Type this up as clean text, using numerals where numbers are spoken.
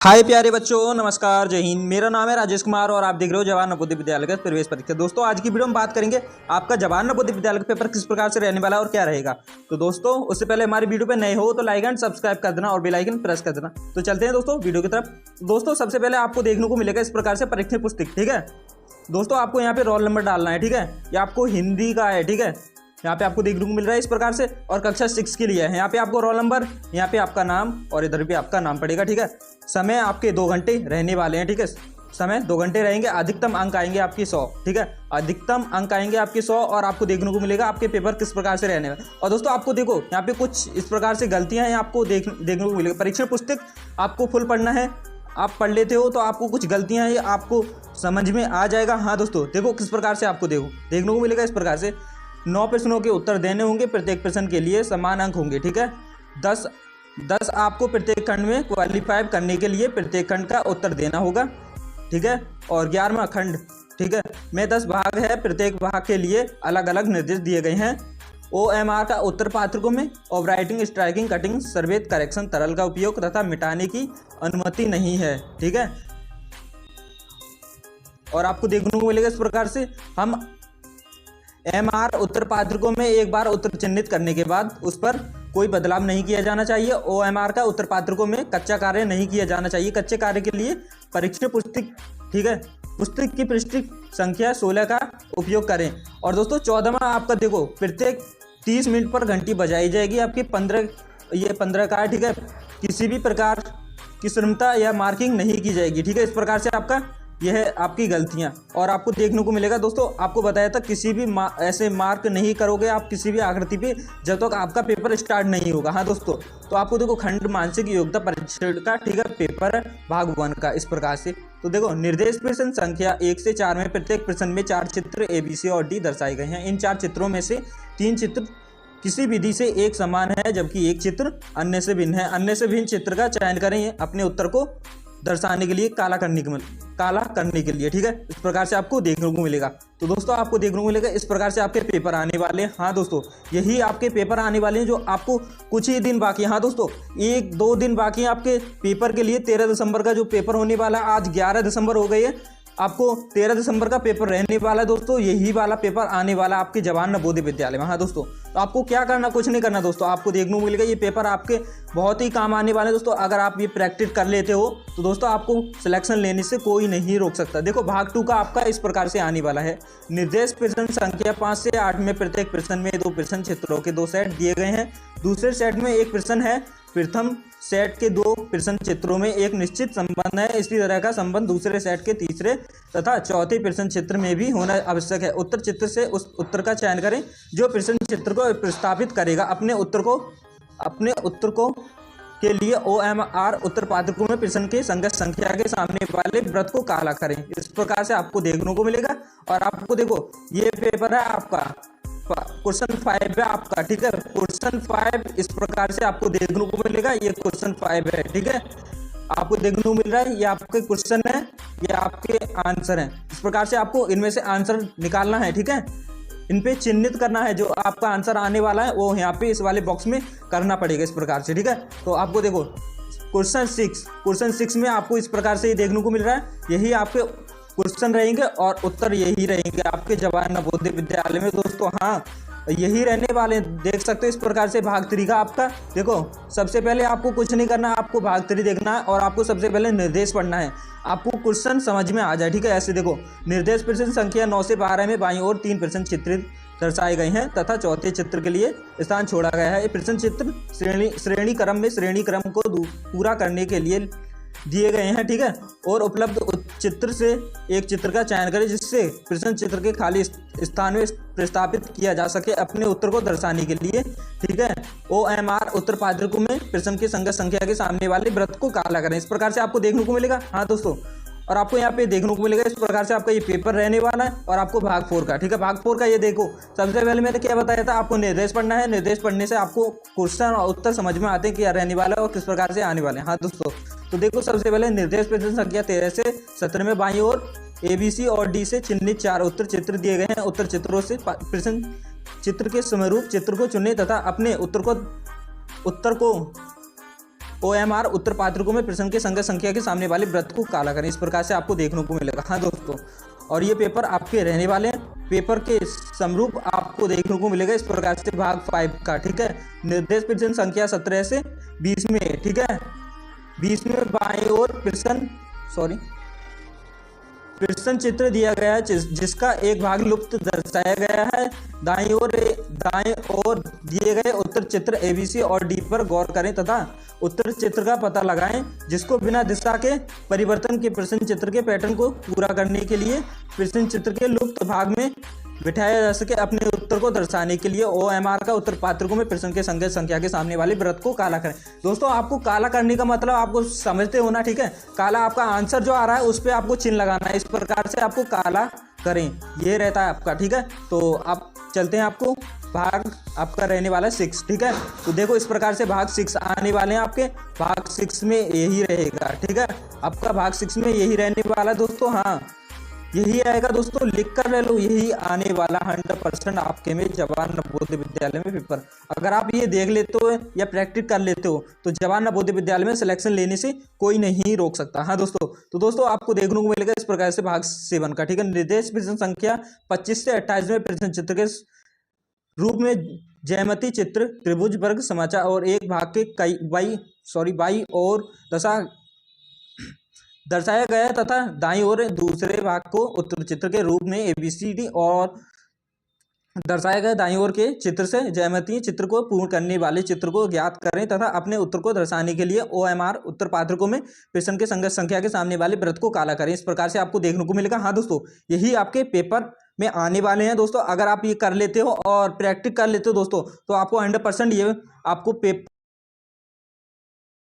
हाय प्यारे बच्चों, नमस्कार, जय हिंद। मेरा नाम है राजेश कुमार और आप देख रहे हो जवाहर नवोदय विद्यालय का प्रवेश परीक्षा। दोस्तों, आज की वीडियो में बात करेंगे आपका जवाहर नवोदय विद्यालय का पेपर किस प्रकार से रहने वाला है और क्या रहेगा। तो दोस्तों, उससे पहले हमारी वीडियो पे नए हो तो लाइक एंड सब्सक्राइब कर देना और बेल आइकन प्रेस कर देना। तो चलते हैं दोस्तों वीडियो की तरफ। दोस्तों, सबसे पहले आपको देखने को मिलेगा इस प्रकार से परीक्षा पुस्तक। ठीक है दोस्तों, आपको यहाँ पे रोल नंबर डालना है। ठीक है, ये आपको हिंदी का है। ठीक है, यहाँ पे आपको देखने को मिल रहा है इस प्रकार से, और कक्षा 6 के लिए है। यहाँ पे आपको रोल नंबर, यहाँ पे आपका नाम और इधर भी आपका नाम पड़ेगा। ठीक है, समय आपके 2 घंटे रहने वाले हैं। ठीक है, समय 2 घंटे रहेंगे। अधिकतम अंक आएंगे आपकी 100। ठीक है, अधिकतम अंक आएंगे आपके 100 और आपको देखने को मिलेगा आपके पेपर किस प्रकार से रहने वाले। और दोस्तों, आपको देखो यहाँ पे कुछ इस प्रकार से गलतियाँ हैं, आपको देखने को मिलेगा। परीक्षण पुस्तक आपको फुल पढ़ना है, आप पढ़ लेते हो तो आपको कुछ गलतियाँ हैं आपको समझ में आ जाएगा। हाँ दोस्तों, देखो किस प्रकार से आपको देखने को मिलेगा इस प्रकार से। 9 प्रश्नों के उत्तर देने होंगे, प्रत्येक प्रश्न के लिए समान अंक होंगे। ठीक है, 10 आपको प्रत्येक खंड में क्वालिफाई करने के लिए प्रत्येक खंड का उत्तर देना होगा। ठीक है, और 11वां खंड, ठीक है, में 10 भाग है, प्रत्येक भाग के लिए अलग अलग निर्देश दिए गए हैं। OMR का उत्तर पात्रकों में ओवर राइटिंग, स्ट्राइकिंग, कटिंग, सर्वेत, करेक्शन, तरल का उपयोग तथा मिटाने की अनुमति नहीं है। ठीक है, और आपको देखने को मिलेगा इस प्रकार से हम MR उत्तर पात्रकों में एक बार उत्तर चिन्हित करने के बाद उस पर कोई बदलाव नहीं किया जाना चाहिए। OMR का उत्तर पात्रकों में कच्चा कार्य नहीं किया जाना चाहिए। कच्चे कार्य के लिए परीक्षा पुस्तक, ठीक है, पुस्तक की पृष्ठ संख्या 16 का उपयोग करें। और दोस्तों, 14वां आपका देखो, प्रत्येक 30 मिनट पर घंटी बजाई जाएगी। आपकी 15 का है। ठीक है, किसी भी प्रकार की श्रमता या मार्किंग नहीं की जाएगी। ठीक है, इस प्रकार से आपका यह है आपकी गलतियां। और आपको देखने को मिलेगा दोस्तों, आपको बताया था किसी भी ऐसे मार्क नहीं करोगे आप किसी भी आकृति पे जब तक आपका पेपर स्टार्ट नहीं होगा। हाँ दोस्तों, तो आपको देखो खंड मानसिक योग्यता परीक्षण का, ठीक है, पेपर है भाग 1 का इस प्रकार से। तो देखो, निर्देश प्रश्न संख्या 1 से 4 में प्रत्येक प्रश्न में 4 चित्र ABC और D दर्शाए गए हैं। इन 4 चित्रों में से 3 चित्र किसी विधि से एक समान है, जबकि एक चित्र अन्य से भिन्न है। अन्य से भिन्न चित्र का चयन करें अपने उत्तर को दर्शाने के लिए, काला करने के लिए। ठीक है, इस प्रकार से आपको देखने को मिलेगा। तो दोस्तों, आपको देखने को मिलेगा इस प्रकार से आपके पेपर आने वाले हैं। हाँ दोस्तों, यही आपके पेपर आने वाले हैं जो आपको कुछ ही दिन बाकी है। हाँ दोस्तों, 1-2 दिन बाकी है आपके पेपर के लिए। 13 दिसंबर का जो पेपर होने वाला है, आज 11 दिसंबर हो गई है, आपको 13 दिसंबर का पेपर रहने वाला है दोस्तों। यही वाला पेपर आने वाला है आपके जवाहर नवोदय विद्यालय में। हाँ दोस्तों, तो आपको क्या करना, कुछ नहीं करना दोस्तों। आपको देखने को मिलेगा ये पेपर आपके बहुत ही काम आने वाले हैं दोस्तों। अगर आप ये प्रैक्टिस कर लेते हो तो दोस्तों आपको सिलेक्शन लेने से कोई नहीं रोक सकता। देखो, भाग 2 का आपका इस प्रकार से आने वाला है। निर्देश प्रश्न संख्या 5 से 8 में प्रत्येक प्रश्न में 2 प्रश्न क्षेत्रों के 2 सेट दिए गए हैं। दूसरे सेट में 1 प्रश्न है। प्रथम सेट के 2 प्रश्न क्षेत्रों में एक निश्चित संबंध है। इसी तरह का संबंध दूसरे सेट के तीसरे तथा चौथे प्रश्न क्षेत्र में भी होना आवश्यक है। उत्तर चित्र से उस उत्तर का चयन करें जो प्रश्न क्षेत्र को प्रस्तावित करेगा। अपने उत्तर को के लिए OMR उत्तर पात्रकों में प्रश्न के संगत संख्या के सामने वाले वृत्त को काला करें। इस प्रकार से आपको देखने को मिलेगा। और आपको देखो, ये पेपर है आपका क्वेश्चन 5 है आपका। ठीक है, क्वेश्चन 5 इस प्रकार से आपको देखने को मिलेगा। ये क्वेश्चन 5 है। ठीक है, आपको देखने को मिल रहा है, ये आपके क्वेश्चन है, ये आपके आंसर हैं। इस प्रकार से आपको इनमें से आंसर निकालना है। ठीक है, इन पे चिन्हित करना है। जो आपका आंसर आने वाला है वो यहाँ पे इस वाले बॉक्स में करना पड़ेगा इस प्रकार से। ठीक है, तो आपको देखो क्वेश्चन 6 में आपको इस प्रकार से देखने को मिल रहा है। यही आपके क्वेश्चन रहेंगे और उत्तर यही रहेंगे आपके जवाहर नवोदय विद्यालय में दोस्तों। हाँ, यही रहने वाले हैं, देख सकते हो इस प्रकार से। भाग 3 का आपका देखो, सबसे पहले आपको कुछ नहीं करना, आपको भाग 3 देखना है और आपको सबसे पहले निर्देश पढ़ना है। आपको क्वेश्चन समझ में आ जाए। ठीक है, ऐसे देखो, निर्देश प्रश्न संख्या 9 से 12 में बाईं ओर 3 प्रश्न चित्रित दर्शाए गए हैं तथा चौथे चित्र के लिए स्थान छोड़ा गया है। ये प्रश्न चित्र श्रेणी क्रम को पूरा करने के लिए दिए गए हैं। ठीक है, और उपलब्ध चित्र से एक चित्र का चयन करें जिससे प्रश्न चित्र के खाली स्थान में प्रस्तावित किया जा सके अपने उत्तर को दर्शाने के लिए। ठीक है, OMR उत्तर पात्रकों में प्रश्न की संगत संख्या के सामने वाले वृत्त को काला करें। इस प्रकार से आपको देखने को मिलेगा। हाँ दोस्तों, और आपको यहाँ पे देखने को मिलेगा इस प्रकार से आपका ये पेपर रहने वाला है। और आपको भाग 4 का, ठीक है, भाग 4 का ये देखो, सबसे पहले मैंने क्या बताया था, आपको निर्देश पढ़ना है। निर्देश पढ़ने से आपको क्वेश्चन और उत्तर समझ में आते हैं कि क्या रहने वाला है और किस प्रकार से आने वाले हैं। हाँ दोस्तों, तो देखो, सबसे पहले निर्देश प्रश्न संख्या 13 से 17 में बाईं ओर ABC और D से चिन्हित 4 उत्तर चित्र दिए गए हैं। उत्तर चित्रों से प्रश्न चित्र के समरूप चित्र को चुनें तथा अपने उत्तर को OMR उत्तर पात्रकों में प्रश्न के संख्या संख्या के सामने वाले वृत्त को काला करें। इस प्रकार से आपको देखने को मिलेगा। हाँ दोस्तों, और ये पेपर आपके रहने वाले हैं। पेपर के समरूप आपको देखने को मिलेगा इस प्रकार से भाग 5 का, ठीक है। निर्देश प्रश्न संख्या 17 से 20 में, ठीक है। 20 में बाईं ओर प्रश्न चित्र दिया गया है जिसका एक भाग लुप्त दर्शाया गया है। दाईं ओर दिए गए उत्तर चित्र ABC और D पर गौर करें तथा उत्तर चित्र का पता लगाएं, जिसको बिना दिशा के परिवर्तन के प्रश्न चित्र के पैटर्न को पूरा करने के लिए प्रश्न चित्र के लुप्त भाग में बिठाया जा सके। अपने उत्तर को दर्शाने के लिए OMR का उत्तर पात्रकों में प्रश्न के संख्या के सामने वाले वृत्त को काला करें। दोस्तों, आपको काला करने का मतलब आपको समझते हो ना, ठीक है। काला आपका आंसर जो आ रहा है उस पर आपको चिन्ह लगाना है। इस प्रकार से आपको काला करें, ये रहता है आपका, ठीक है। तो आप चलते हैं, आपको भाग आपका रहने वाला है 6, ठीक है। तो देखो इस प्रकार से भाग 6 आने वाले हैं आपके। भाग 6 में यही रहेगा, ठीक है। आपका भाग 6 में यही रहने वाला दोस्तों। हाँ, यही आएगा दोस्तों, लिख कर ले लो, यही आने वाला 100% आपके में जवाहर नवोदय विद्यालय में पेपर। अगर आप ये देख लेते हो या प्रैक्टिस कर लेते हो तो जवाहर नवोदय विद्यालय में सिलेक्शन लेने से कोई नहीं रोक सकता। हाँ दोस्तों, तो दोस्तों आपको देखने को मिलेगा इस प्रकार से भाग 7 का, ठीक है। निर्देश प्रश्न संख्या 25 से 28 में प्रश्न चित्र के रूप में ज्यामिति चित्र, त्रिभुज, वर्ग, समोच्च और एक भाग के बाई और दशा दर्शाया गया तथा दाईं ओर दूसरे भाग को उत्तर चित्र के रूप में ABCD और दर्शाया गया दाईं ओर के चित्र से ज्यामितीय चित्र को पूर्ण करने वाले चित्र को ज्ञात करें तथा अपने उत्तर को दर्शाने के लिए OMR उत्तर पात्रकों में प्रश्न के संख्या के सामने वाले वृत्त को काला करें। इस प्रकार से आपको देखने को मिलेगा। हाँ दोस्तों, यही आपके पेपर में आने वाले हैं दोस्तों। अगर आप ये कर लेते हो और प्रैक्टिस कर लेते हो दोस्तों तो आपको 100% ये आपको पेपर